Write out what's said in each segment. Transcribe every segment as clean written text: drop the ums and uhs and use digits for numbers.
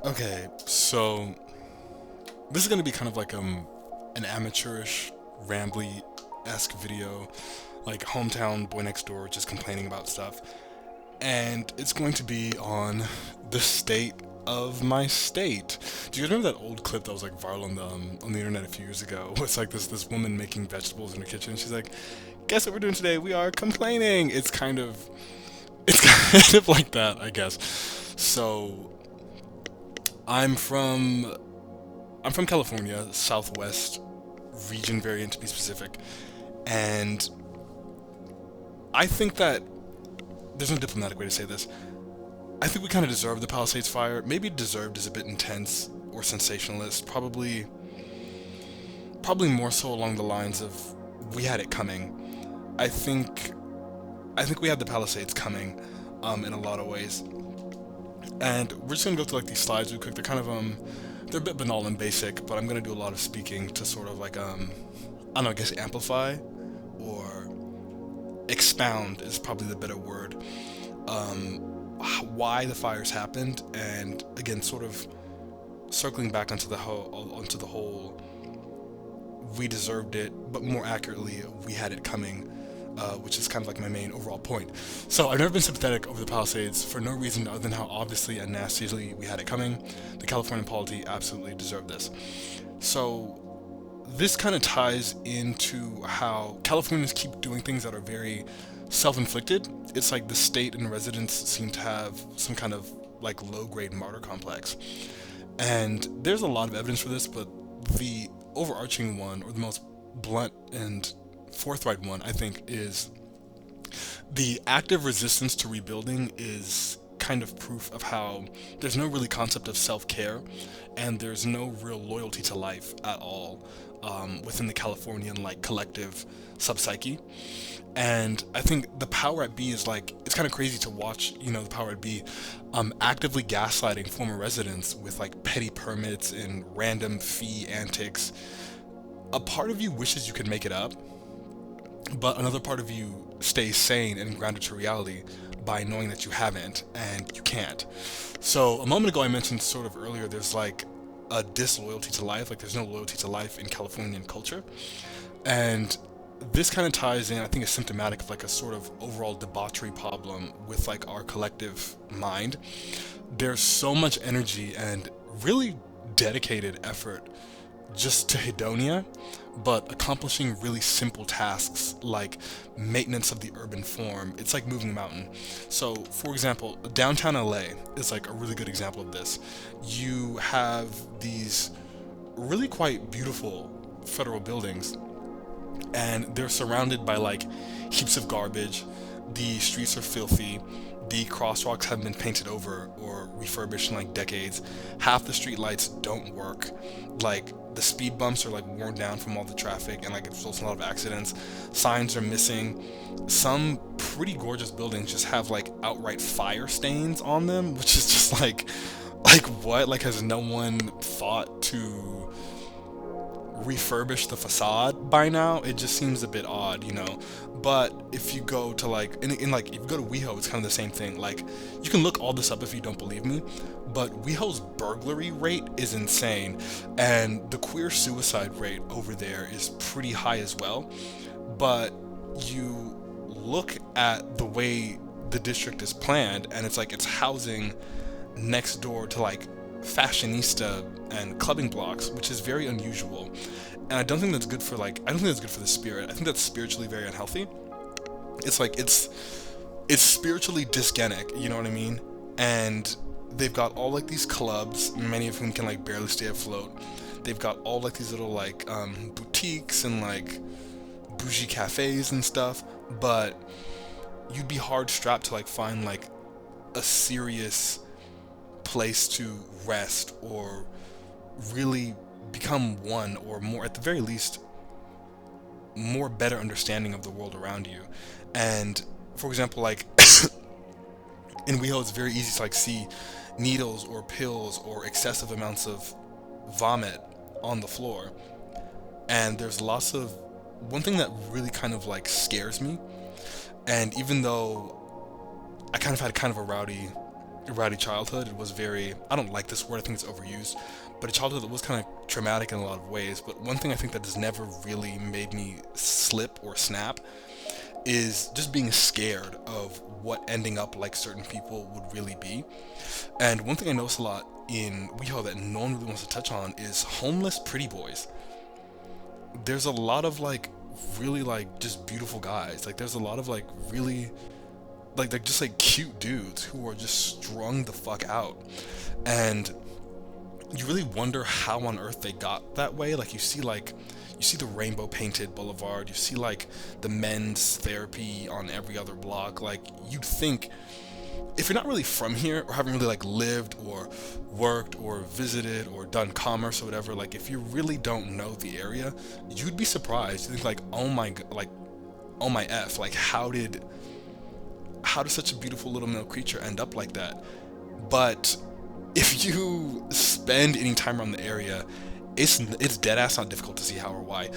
Okay, so this is gonna be kind of like an amateurish, rambly esque video, like hometown boy next door just complaining about stuff, and it's going to be on the state of my state. Do you guys remember that old clip that was like viral on the internet a few years ago? It's like this woman making vegetables in her kitchen. She's like, "Guess what we're doing today? We are complaining." It's kind of like that, I guess. So I'm from I'm from California, Southwest region variant to be specific, and I think that there's no diplomatic way to say this. I think we kind of deserve the Palisades fire. Maybe deserved is a bit intense or sensationalist. Probably more so along the lines of we had it coming. I think I think we had the Palisades coming, in a lot of ways. And we're just gonna go through like these slides real quick. They're a bit banal and basic, but I'm gonna do a lot of speaking to sort of like I don't know, I guess amplify or expound is probably the better word. Why the fires happened, and again, sort of circling back onto the whole, we deserved it, but more accurately, we had it coming, which is kind of like my main overall point. So I've never been sympathetic over the Palisades for no reason other than how obviously and nastily we had it coming. The California polity absolutely deserved this. So this kind of ties into how Californians keep doing things that are very self-inflicted. It's like the state and residents seem to have some kind of like low-grade martyr complex. And there's a lot of evidence for this, but the overarching one, or the most blunt and forthright one, I think, is the active resistance to rebuilding is kind of proof of how there's no really concept of self-care and there's no real loyalty to life at all, within the Californian like collective subpsyche. And I think the power at B is like, it's kind of crazy to watch, the power at B actively gaslighting former residents with like petty permits and random fee antics. A part of you wishes you could make it up, but another part of you stays sane and grounded to reality by knowing that you haven't and you can't. So a moment ago I mentioned sort of earlier there's like a disloyalty to life, like there's no loyalty to life in Californian culture. And this kind of ties in, I think, is symptomatic of like a sort of overall debauchery problem with like our collective mind. There's so much energy and really dedicated effort just to hedonia, but accomplishing really simple tasks like maintenance of the urban form. It's like moving a mountain. So, for example, downtown LA is like a really good example of this. You have these really quite beautiful federal buildings, and they're surrounded by like heaps of garbage. The streets are filthy. The crosswalks haven't been painted over or refurbished in like decades. Half the street lights don't work. Like the speed bumps are like worn down from all the traffic, and like it results in a lot of accidents. Signs are missing. Some pretty gorgeous buildings just have like outright fire stains on them, which is just like what? Like has no one thought to refurbish the facade by now? It just seems a bit odd. But if you go to like in like if you go to WeHo, it's kind of the same thing. Like you can look all this up if you don't believe me, but WeHo's burglary rate is insane, and the queer suicide rate over there is pretty high as well. But you look at the way the district is planned, and it's like it's housing next door to like fashionista and clubbing blocks, which is very unusual. And I don't think that's good for like I don't think that's good for the spirit. I think that's spiritually very unhealthy. It's like it's spiritually dysgenic, you know what I mean? And they've got all like these clubs, many of whom can like barely stay afloat. They've got all like these little like boutiques and like bougie cafes and stuff, but you'd be hard strapped to like find like a serious place to rest or really become one, or more at the very least more better understanding of the world around you. And for example, like in WeHo, it's very easy to like see needles or pills or excessive amounts of vomit on the floor. And there's lots of one thing that really kind of like scares me. And even though I kind of had kind of a rowdy ratty childhood. It was very, I don't like this word, I think it's overused, but a childhood that was kind of traumatic in a lot of ways. But one thing I think that has never really made me slip or snap is just being scared of what ending up like certain people would really be. And one thing I notice a lot in WeHo that no one really wants to touch on is homeless pretty boys. There's a lot of like really like just beautiful guys. Like there's a lot of like really like just like cute dudes who are just strung the fuck out. And you really wonder how on earth they got that way. Like you see the rainbow painted boulevard, you see like the men's therapy on every other block. Like you'd think if you're not really from here or haven't really like lived or worked or visited or done commerce or whatever, like if you really don't know the area, you'd be surprised. You think like, oh my like oh my f, like how does such a beautiful little male creature end up like that? But if you spend any time around the area, it's dead ass not difficult to see how or why.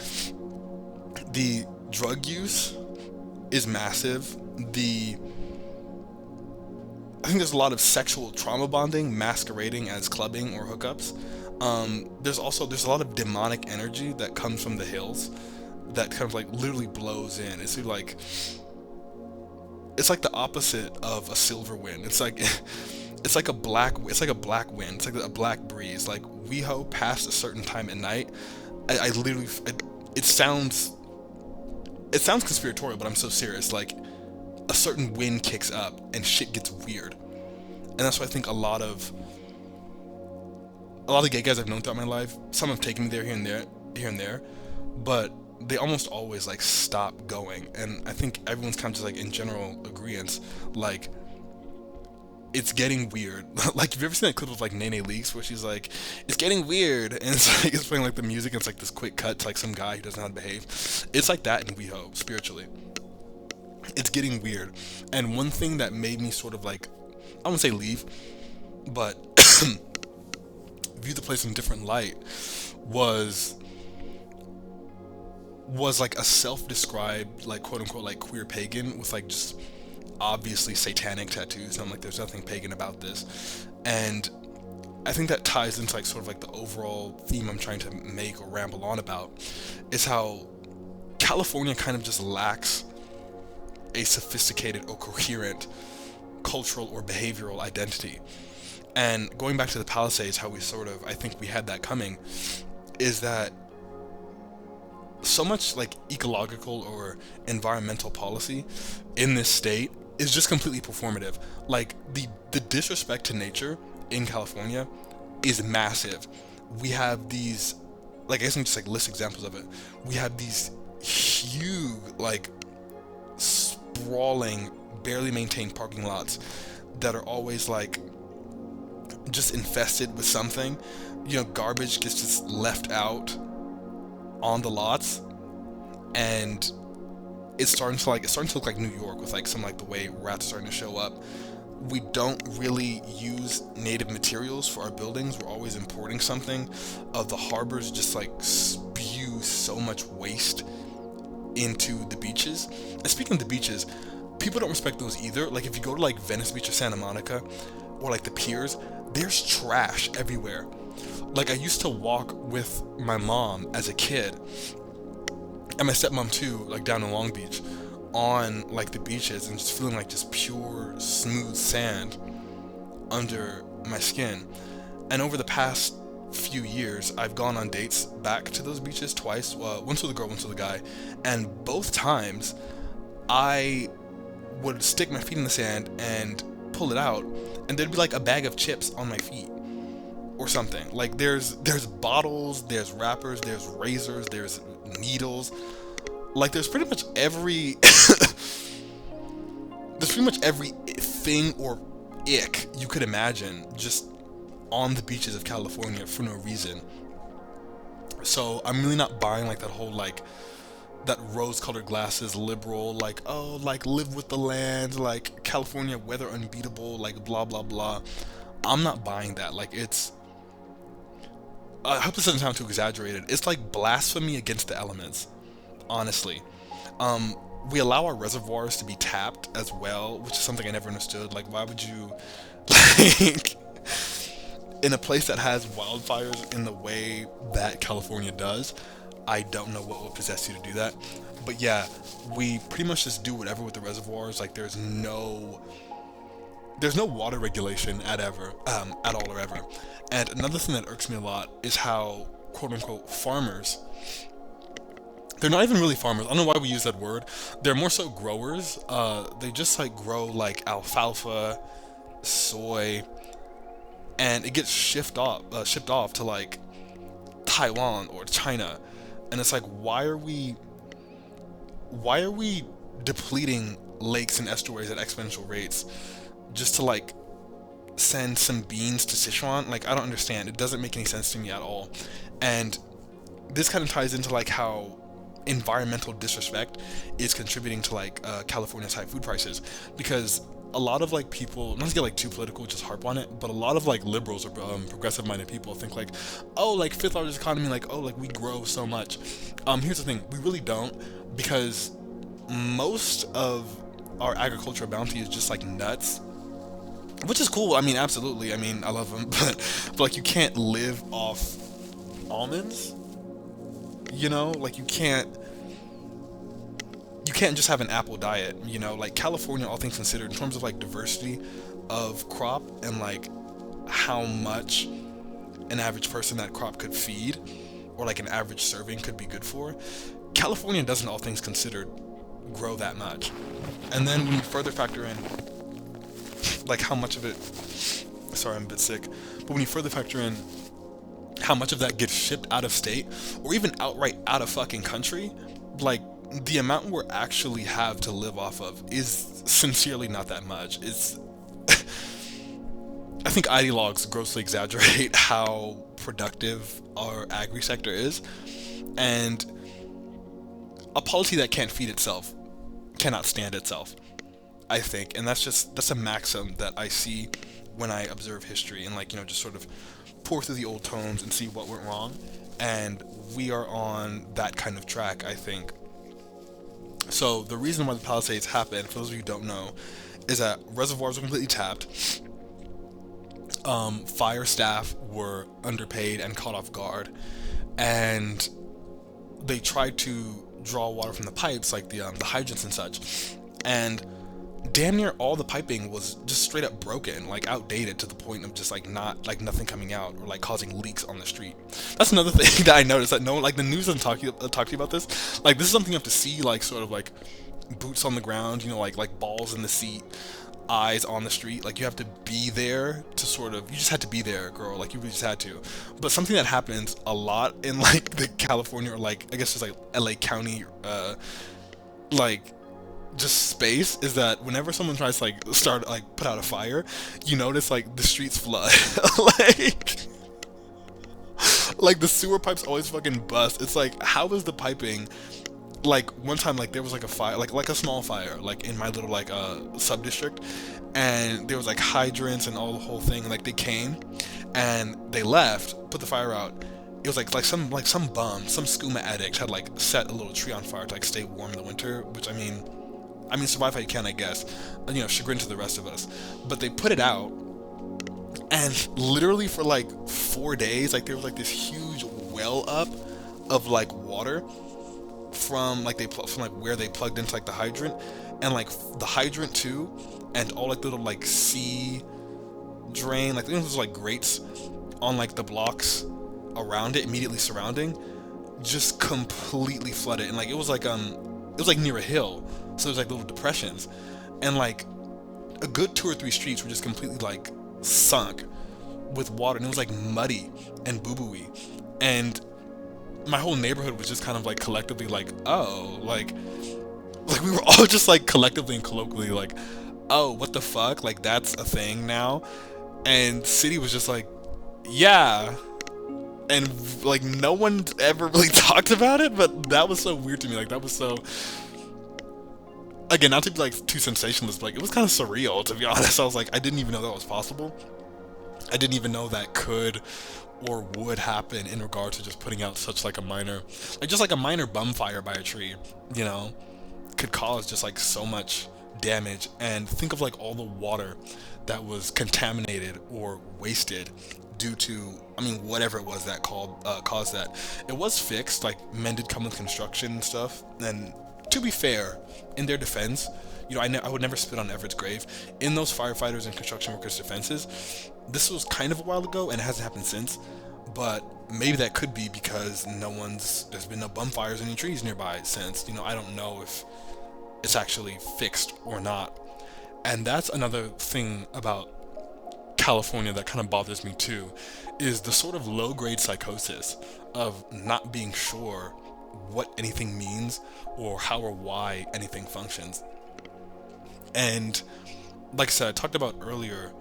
The drug use is massive. I think there's a lot of sexual trauma bonding masquerading as clubbing or hookups. There's a lot of demonic energy that comes from the hills that kind of like literally blows in. It's like the opposite of a silver wind. It's like it's like a black wind. It's like a black breeze. Like WeHo past a certain time at night, I literally it sounds conspiratorial, but I'm so serious. Like a certain wind kicks up and shit gets weird. And that's why I think a lot of gay guys I've known throughout my life, some have taken me there here and there, but they almost always like stop going. And I think everyone's kind of just like in general agreeance, like it's getting weird. Like, have you ever seen that clip of like Nene Leakes where she's like, it's getting weird, and it's like it's playing like the music and it's like this quick cut to like some guy who doesn't know how to behave. It's like that in WeHo spiritually. It's getting weird. And one thing that made me sort of like, I wouldn't say leave, but view the place in a different light was like a self-described like quote unquote like queer pagan with like just obviously satanic tattoos. And I'm like, there's nothing pagan about this. And I think that ties into like sort of like the overall theme I'm trying to make or ramble on about, is how California kind of just lacks a sophisticated or coherent cultural or behavioral identity. And going back to the Palisades, how we sort of, I think we had that coming, is that so much like ecological or environmental policy in this state is just completely performative. Like the disrespect to nature in California is massive. We have these, like, I guess I can just like list examples of it. We have these huge, like, sprawling, barely maintained parking lots that are always like just infested with something. You know, garbage gets just left out on the lots, and it's starting to look like New York with like some like the way rats are starting to show up. We don't really use native materials for our buildings. We're always importing something. The harbors just like spew so much waste into the beaches. And speaking of the beaches, people don't respect those either. Like if you go to like Venice Beach or Santa Monica or like the piers, there's trash everywhere. Like I used to walk with my mom as a kid, and my stepmom too, like down in Long Beach, on like the beaches, and just feeling like just pure smooth sand under my skin. And over the past few years, I've gone on dates back to those beaches twice, once with a girl, once with a guy, and both times I would stick my feet in the sand and pull it out, and there'd be like a bag of chips on my feet or something. Like there's bottles, there's wrappers, there's razors, there's needles. Like there's pretty much every thing or ick you could imagine just on the beaches of California for no reason. So I'm really not buying like that whole like that rose-colored glasses liberal, like, oh, like live with the land, like California weather unbeatable, like blah blah blah. I'm not buying that. Like it's, I hope this doesn't sound too exaggerated. It's like blasphemy against the elements, honestly. We allow our reservoirs to be tapped as well, which is something I never understood. Like, why would you Like, in a place that has wildfires in the way that California does, I don't know what will possess you to do that. But yeah, we pretty much just do whatever with the reservoirs. Like, there's no water regulation at all or ever. And another thing that irks me a lot is how quote unquote farmers, they're not even really farmers. I don't know why we use that word. They're more so growers. They just like grow like alfalfa, soy, and it gets shipped off to like Taiwan or China, and it's like, why are we depleting lakes and estuaries at exponential rates just to like send some beans to Sichuan? Like, I don't understand. It doesn't make any sense to me at all. And this kind of ties into like how environmental disrespect is contributing to like California's high food prices, because a lot of like people, not to get like too political, just harp on it, but a lot of like liberals or progressive minded people think like, oh, like fifth largest economy, like, oh, like we grow so much. Here's the thing, we really don't, because most of our agricultural bounty is just like nuts, which is cool. I mean, absolutely. I mean, I love them, but like you can't live off almonds. Like you can't just have an apple diet. Like California, all things considered, in terms of like diversity of crop and like how much an average person that crop could feed, or like an average serving could be good for, California doesn't, all things considered, grow that much. And then when you further factor in like how much of it, sorry, I'm a bit sick, but when you further factor in how much of that gets shipped out of state or even outright out of fucking country, like the amount we actually have to live off of is sincerely not that much. It's I think ideologues grossly exaggerate how productive our agri sector is, and a polity that can't feed itself cannot stand itself, I think. And that's a maxim that I see when I observe history and like, just sort of pour through the old tomes and see what went wrong. And we are on that kind of track, I think. So the reason why the Palisades happened, for those of you who don't know, is that reservoirs were completely tapped. Fire staff were underpaid and caught off guard, and they tried to draw water from the pipes, like the hydrants and such, and damn near all the piping was just straight up broken, like outdated, to the point of just like not like nothing coming out, or like causing leaks on the street. That's another thing that I noticed, that no one, like the news doesn't talk to you about this. Like, this is something you have to see, like sort of like boots on the ground, like balls in the seat, eyes on the street. Like, you have to be there to sort of, you just had to be there, girl. Like, you really just had to. But something that happens a lot in like the California, or like I guess just like LA County, like just space, is that whenever someone tries to like start like put out a fire, you notice like the streets flood. like like the sewer pipes always fucking bust. It's like, how is the piping, like one time, like there was like a fire, like a small fire, like in my little like sub district, and there was like hydrants and all the whole thing, and like they came and they left, put the fire out. It was like some bum, some skooma addict had like set a little tree on fire to like stay warm in the winter, which I mean, survive how you can, I guess. Chagrin to the rest of us. But they put it out, and literally for like 4 days, like there was like this huge well up of like water from like from like where they plugged into like the hydrant, and like the hydrant too, and all like little like sea drain, like those like grates on like the blocks around it, immediately surrounding, just completely flooded. And like it was like near a hill, so there's like little depressions, and like a good 2 or 3 streets were just completely like sunk with water, and it was like muddy and boo-booey, and my whole neighborhood was just kind of like collectively like, oh, like we were all just like collectively and colloquially like, oh, what the fuck, like that's a thing now. And city was just like, yeah, and like no one ever really talked about it. But that was so weird to me. Like, that was so, again, not to be like too sensationalist, but like it was kind of surreal, to be honest. I was like, I didn't even know that was possible. I didn't even know that could or would happen in regard to just putting out such like a minor, like just like a minor bum fire by a tree, could cause just like so much damage, and think of like all the water that was contaminated or wasted due to, I mean, whatever it was that caused that. It was fixed, like men did come with construction and stuff. And to be fair, in their defense, I would never spit on Everett's grave. In those firefighters and construction workers' defenses, this was kind of a while ago and it hasn't happened since. But maybe that could be because there's been no bonfires or any trees nearby since. I don't know if it's actually fixed or not. And that's another thing about California that kind of bothers me too, is the sort of low grade psychosis of not being sure what anything means or how or why anything functions. And like I said, I talked about earlier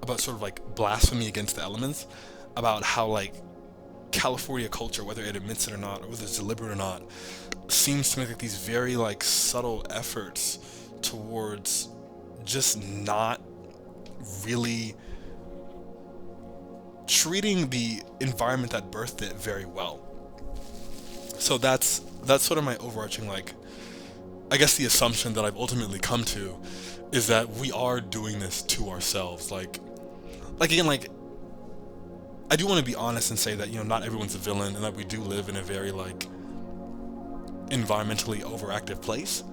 about sort of like blasphemy against the elements, about how like California culture, whether it admits it or not, or whether it's deliberate or not, seems to make like these very like subtle efforts towards just not really treating the environment that birthed it very well. So that's sort of my overarching, like, I guess the assumption that I've ultimately come to is that we are doing this to ourselves. Like again, like, I do want to be honest and say that, not everyone's a villain and that we do live in a very like environmentally overactive place.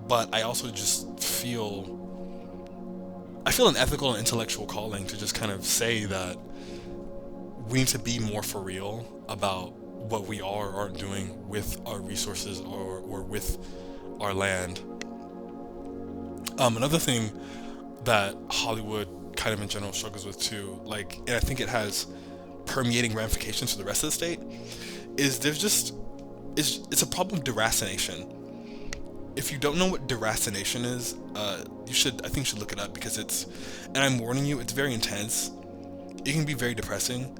But I also just feel an ethical and intellectual calling to just kind of say that we need to be more for real about what we are or aren't doing with our resources or with our land. Another thing that Hollywood kind of in general struggles with too, like, and I think it has permeating ramifications for the rest of the state, is it's a problem of deracination. If you don't know what deracination is, I think you should look it up, because and I'm warning you, it's very intense. It can be very depressing.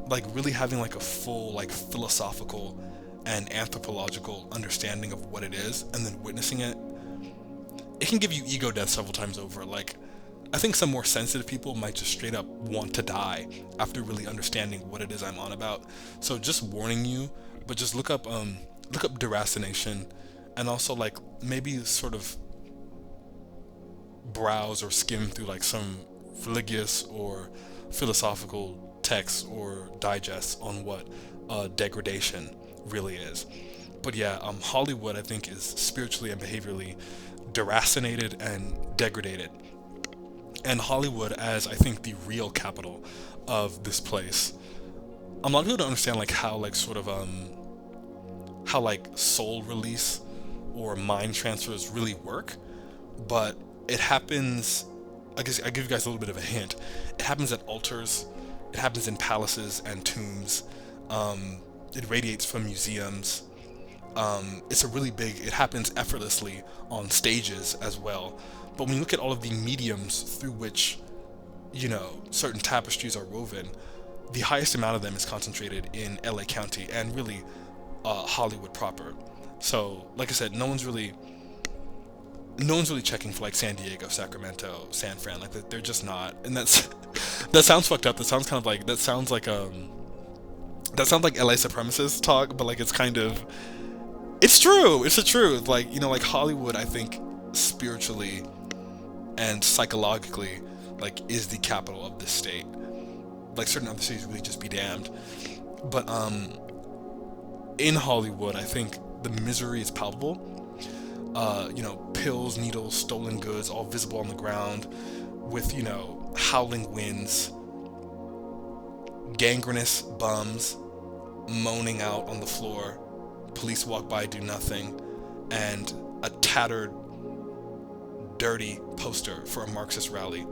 Like really having like a full like philosophical and anthropological understanding of what it is and then witnessing it, it can give you ego death several times over. Like, I think some more sensitive people might just straight up want to die after really understanding what it is I'm on about. So just warning you, but just look up deracination, and also like maybe sort of browse or skim through like some religious or philosophical texts or digests on what degradation really is. But yeah, Hollywood, I think, is spiritually and behaviorally deracinated and degraded. And Hollywood, as I think the real capital of this place, a lot of people don't understand like how like sort of how like soul release or mind transfers really work. But it happens, I guess I give you guys a little bit of a hint. It happens at altars, it happens in palaces and tombs, it radiates from museums. It happens effortlessly on stages as well. But when you look at all of the mediums through which, certain tapestries are woven, the highest amount of them is concentrated in LA County and really Hollywood proper. So, like I said, no one's really checking for like San Diego, Sacramento, San Fran. Like they're just not. And that sounds fucked up. That sounds kind of like LA supremacist talk, but like it's true. It's the truth. Like, like Hollywood, I think spiritually and psychologically like is the capital of this state. Like certain other cities really just be damned. But in Hollywood, I think the misery is palpable. Pills, needles, stolen goods, all visible on the ground, with, howling winds, gangrenous bums moaning out on the floor, police walk by, do nothing, and a tattered, dirty poster for a Marxist rally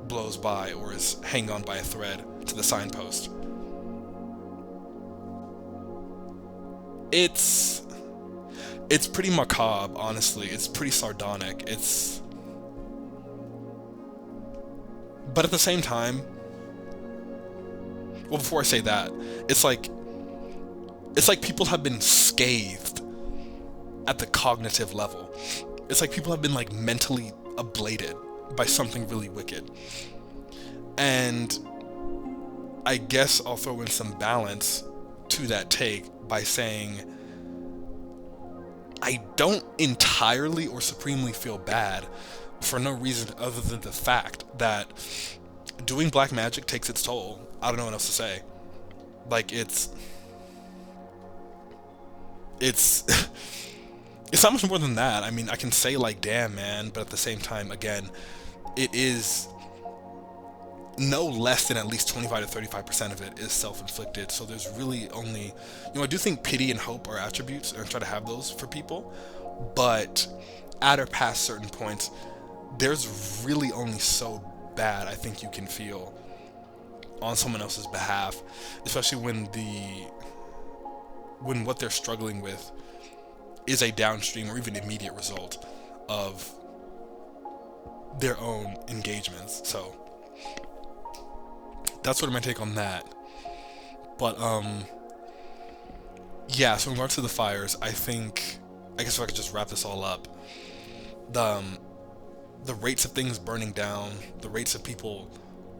blows by or is hanging on by a thread to the signpost. It's pretty macabre, honestly. It's pretty sardonic. But at the same time, well, before I say that, it's like people have been scathed at the cognitive level. It's like people have been like mentally ablated by something really wicked. And I guess I'll throw in some balance to that take by saying I don't entirely or supremely feel bad for no reason other than the fact that doing black magic takes its toll. I don't know what else to say. Like it's it's not much more than that. I mean, I can say like, damn, man, but at the same time, again, it is no less than at least 25 to 35% of it is self-inflicted. So there's really only, I do think pity and hope are attributes, and I try to have those for people, but at or past certain points, there's really only so bad I think you can feel on someone else's behalf, especially when what they're struggling with is a downstream or even immediate result of their own engagements. So that's sort of my take on that. But yeah, so in regards to the fires, I guess if I could just wrap this all up, the rates of things burning down, the rates of people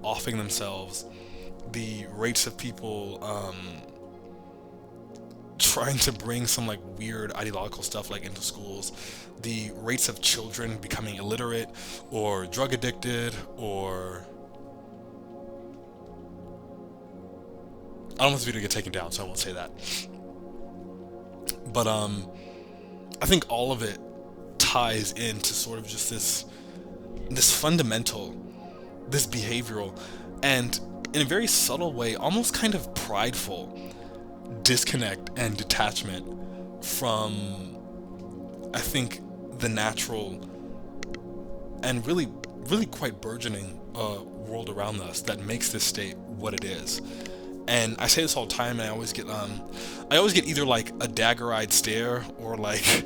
offing themselves, the rates of people trying to bring some like weird ideological stuff like into schools, the rates of children becoming illiterate or drug addicted, or I don't want this video to get taken down, so I won't say that. But I think all of it ties into sort of just this fundamental, this behavioral, and in a very subtle way, almost kind of prideful disconnect and detachment from, I think, the natural and really, really quite burgeoning world around us that makes this state what it is. And I say this all the time, and I always get either like a dagger-eyed stare or like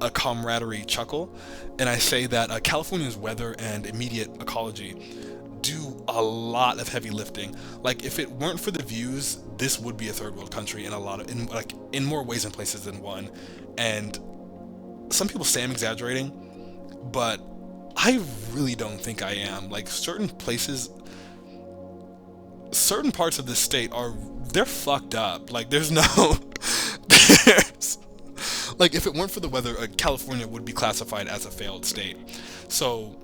a camaraderie chuckle. And I say that California's weather and immediate ecology do a lot of heavy lifting. Like, if it weren't for the views, this would be a third world country in more ways and places than one. And some people say I'm exaggerating, but I really don't think I am. Like, certain parts of this state they're fucked up. Like, there's like, if it weren't for the weather, California would be classified as a failed state. So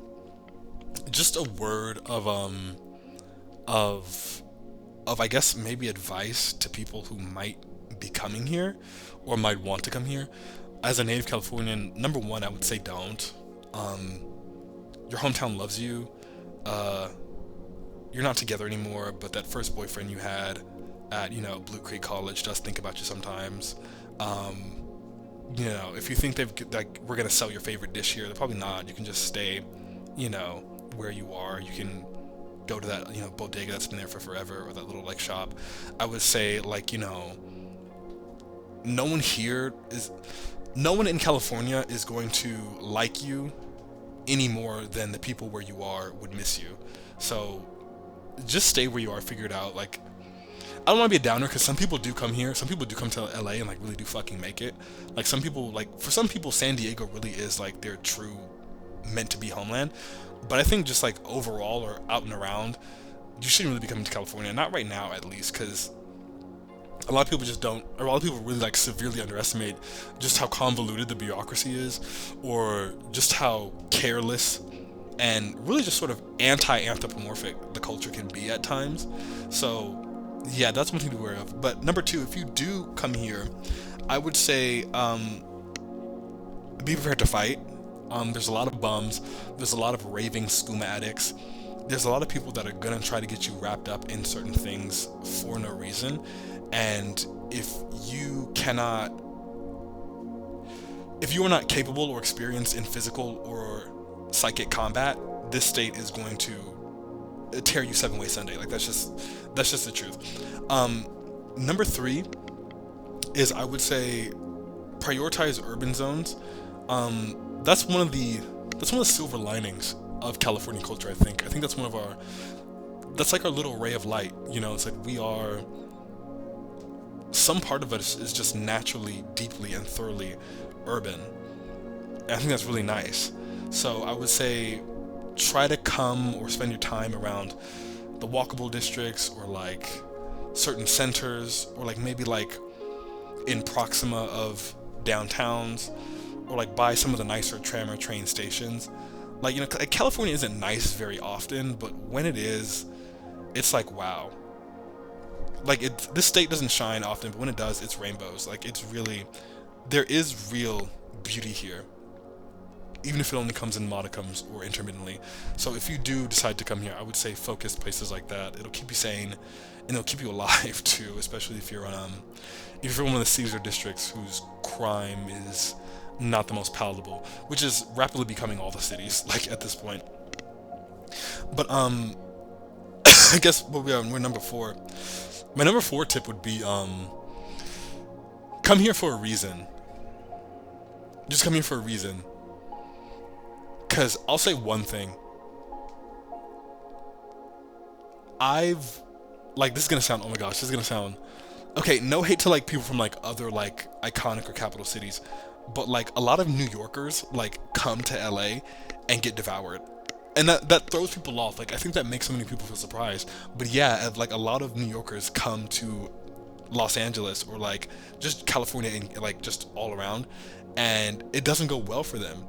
just a word of I guess maybe advice to people who might be coming here or might want to come here. As a native Californian, number one, I would say don't. Your hometown loves you. You're not together anymore, but that first boyfriend you had at, Blue Creek College does think about you sometimes. If you think we're gonna sell your favorite dish here, they're probably not. You can just stay, where you are. You can go to that, bodega that's been there for forever, or that little like shop. I would say, like, no one in California is going to like you any more than the people where you are would miss you. So just stay where you are, figure it out. Like, I don't want to be a downer, because some people do come here. Some people do come to LA and like really do fucking make it. Like, some people, like, for some people, San Diego really is like their true meant to be homeland. But I think just like overall or out and around, you shouldn't really be coming to California. Not right now, at least, because a lot of people really like severely underestimate just how convoluted the bureaucracy is, or just how careless and really just sort of anthropomorphic the culture can be at times. So yeah, that's one thing to be aware of. But number two, if you do come here, I would say be prepared to fight. There's a lot of bums. There's a lot of raving skooma addicts. There's a lot of people that are gonna try to get you wrapped up in certain things for no reason. And if you are not capable or experienced in physical or psychic combat, this state is going to tear you 7 ways Sunday. Like, that's just the truth. Number three is, I would say, prioritize urban zones. That's one of the silver linings of California culture. I think that's that's like our little ray of light. It's like some part of us is just naturally, deeply, and thoroughly urban. And I think that's really nice. So I would say, try to come or spend your time around the walkable districts, or like certain centers, or like maybe like in proxima of downtowns or like by some of the nicer tram or train stations. Like, you know, like California isn't nice very often, but when it is, it's like, wow. Like, this state doesn't shine often, but when it does, it's rainbows. Like, it's really, there is real beauty here, even if it only comes in modicums or intermittently. So if you do decide to come here, I would say focus places like that. It'll keep you sane, and it'll keep you alive too, especially if you're one of the cities or districts whose crime is not the most palatable, which is rapidly becoming all the cities, like, at this point. But I guess we're number 4. My number 4 tip would be come here for a reason. Just come here for a reason. Cause I'll say one thing. This is gonna sound, oh my gosh, this is gonna sound, okay, no hate to like people from like other like iconic or capital cities, but like a lot of New Yorkers like come to LA and get devoured. And that throws people off. Like, I think that makes so many people feel surprised. But yeah, like a lot of New Yorkers come to Los Angeles or like just California and like just all around, and it doesn't go well for them.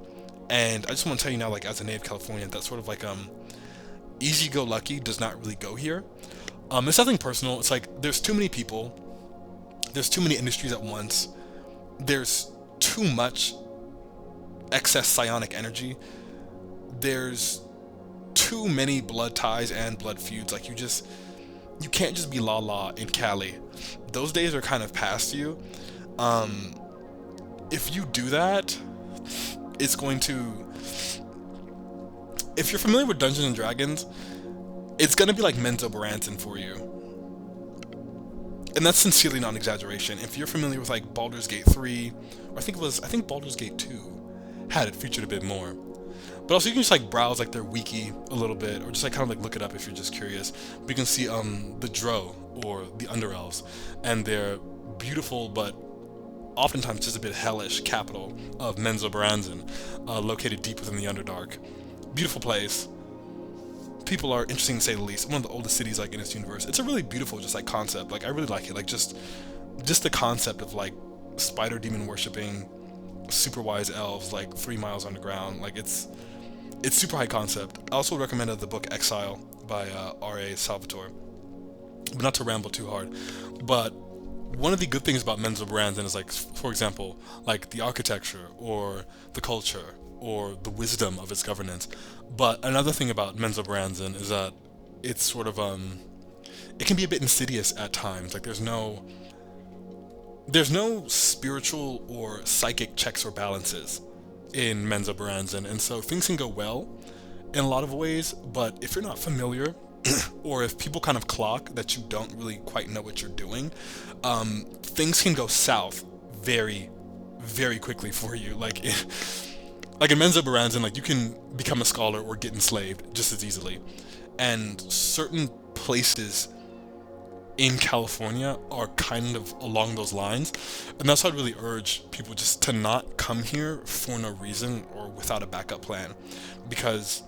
And I just want to tell you now, like, as a native Californian, that sort of like easy-go-lucky does not really go here. It's nothing personal. It's like there's too many people, there's too many industries at once, there's too much excess psionic energy, there's too many blood ties and blood feuds. Like, you can't just be la in Cali. Those days are kind of past you. If you do that, it's going to, if you're familiar with Dungeons and Dragons, it's going to be like Menzoberranzan for you. And that's sincerely not an exaggeration. If you're familiar with like Baldur's Gate 3, or I think Baldur's Gate 2 had it featured a bit more. But also you can just like browse like their wiki a little bit, or just like kind of like look it up if you're just curious. But you can see the Drow, or the Underelves, and their beautiful but oftentimes just a bit hellish capital of Menzoberranzan, located deep within the Underdark. Beautiful place. People are interesting to say the least. One of the oldest cities like in its universe. It's a really beautiful just like concept. Like, I really like it. Like, just the concept of like spider demon worshipping super wise elves like 3 miles underground. Like, it's super high concept. I also recommended the book Exile by R.A. Salvatore. But not to ramble too hard. But one of the good things about Menzoberranzan is, like, for example, like the architecture or the culture or the wisdom of its governance. But another thing about Menzoberranzan is that it's sort of it can be a bit insidious at times. Like, there's no spiritual or psychic checks or balances in Menzoberranzan, and so things can go well in a lot of ways, but if you're not familiar or if people kind of clock that you don't really quite know what you're doing, things can go south very, very quickly for you. Like, like in Menzoberranzan, like, you can become a scholar or get enslaved just as easily, and certain places in California are kind of along those lines, and that's why I'd really urge people just to not come here for no reason or without a backup plan, because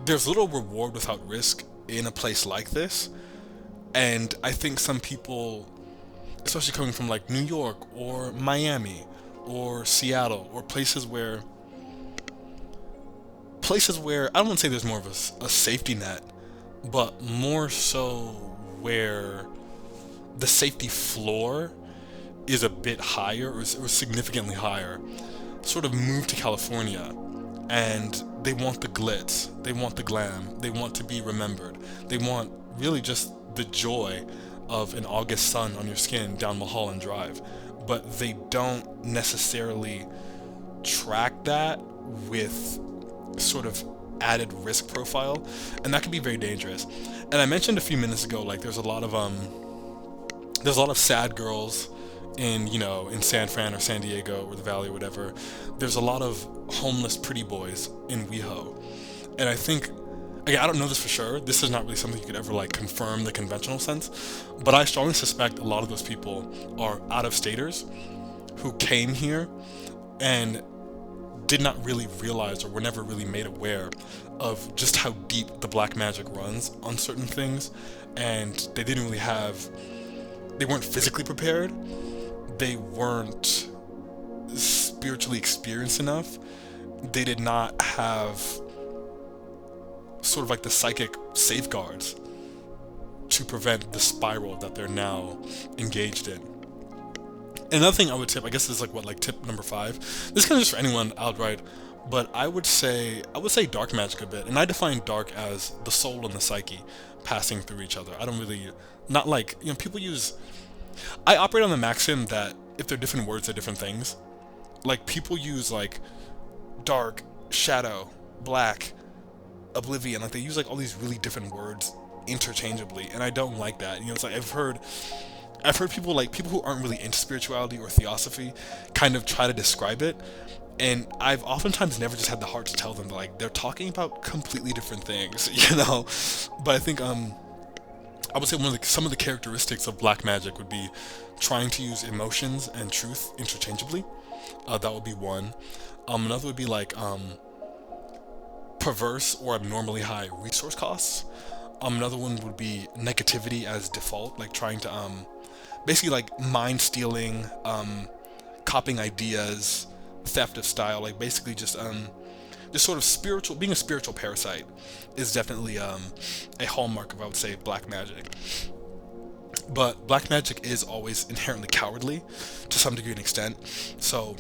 there's little reward without risk in a place like this. And I think some people, especially coming from like New York or Miami or Seattle, or places where I don't want to say there's more of a safety net, but more so where the safety floor is a bit higher or significantly higher, sort of move to California, and they want the glitz, they want the glam, they want to be remembered, they want really just the joy of an August sun on your skin down Mulholland Drive, but they don't necessarily track that with sort of added risk profile, and that can be very dangerous. And I mentioned a few minutes ago, like, there's a lot of sad girls in, you know, in San Fran or San Diego or the Valley or whatever. There's a lot of homeless pretty boys in WeHo, and I think, again, I don't know this for sure, this is not really something you could ever like confirm the conventional sense, but I strongly suspect a lot of those people are out-of-staters who came here and did not really realize or were never really made aware of just how deep the black magic runs on certain things, and they weren't physically prepared, they weren't spiritually experienced enough. They did not have sort of like the psychic safeguards to prevent the spiral that they're now engaged in. Another thing I would tip, I guess, is like what, like tip number 5. This is kind of just for anyone outright, but I would say dark magic a bit, and I define dark as the soul and the psyche passing through each other. I don't really, not like, people use. I operate on the maxim that if they're different words, they're different things. Like, people use like dark, shadow, black, oblivion. Like, they use like all these really different words interchangeably, and I don't like that. It's like I've heard people who aren't really into spirituality or theosophy kind of try to describe it, and I've oftentimes never just had the heart to tell them that, like, they're talking about completely different things, But I think I would say some of the characteristics of black magic would be trying to use emotions and truth interchangeably. That would be one. Another would be like perverse or abnormally high resource costs. Another one would be negativity as default, like trying to basically like mind stealing, copying ideas, theft of style, like basically just sort of spiritual, being a spiritual parasite is definitely a hallmark of, I would say, black magic. But black magic is always inherently cowardly to some degree and extent. So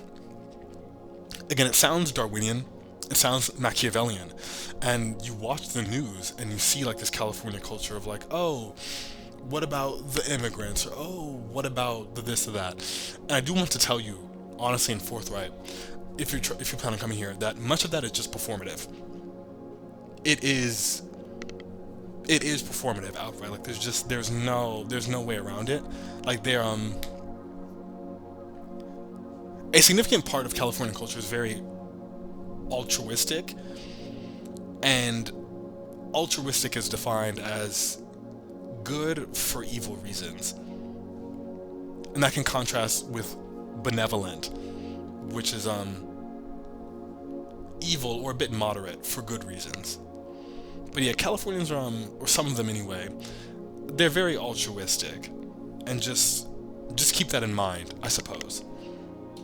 again, it sounds Darwinian, it sounds Machiavellian, and you watch the news and you see like this California culture of like, oh, what about the immigrants? Or, oh, what about the this or that? And I do want to tell you, honestly and forthright, if you plan on coming here, that much of that is just performative. It is performative outright. Like, there's no way around it. Like, a significant part of California culture is very altruistic, and altruistic is defined as good for evil reasons, and that can contrast with benevolent, which is evil or a bit moderate for good reasons. But yeah, Californians are or some of them anyway, they're very altruistic, and just keep that in mind, I suppose.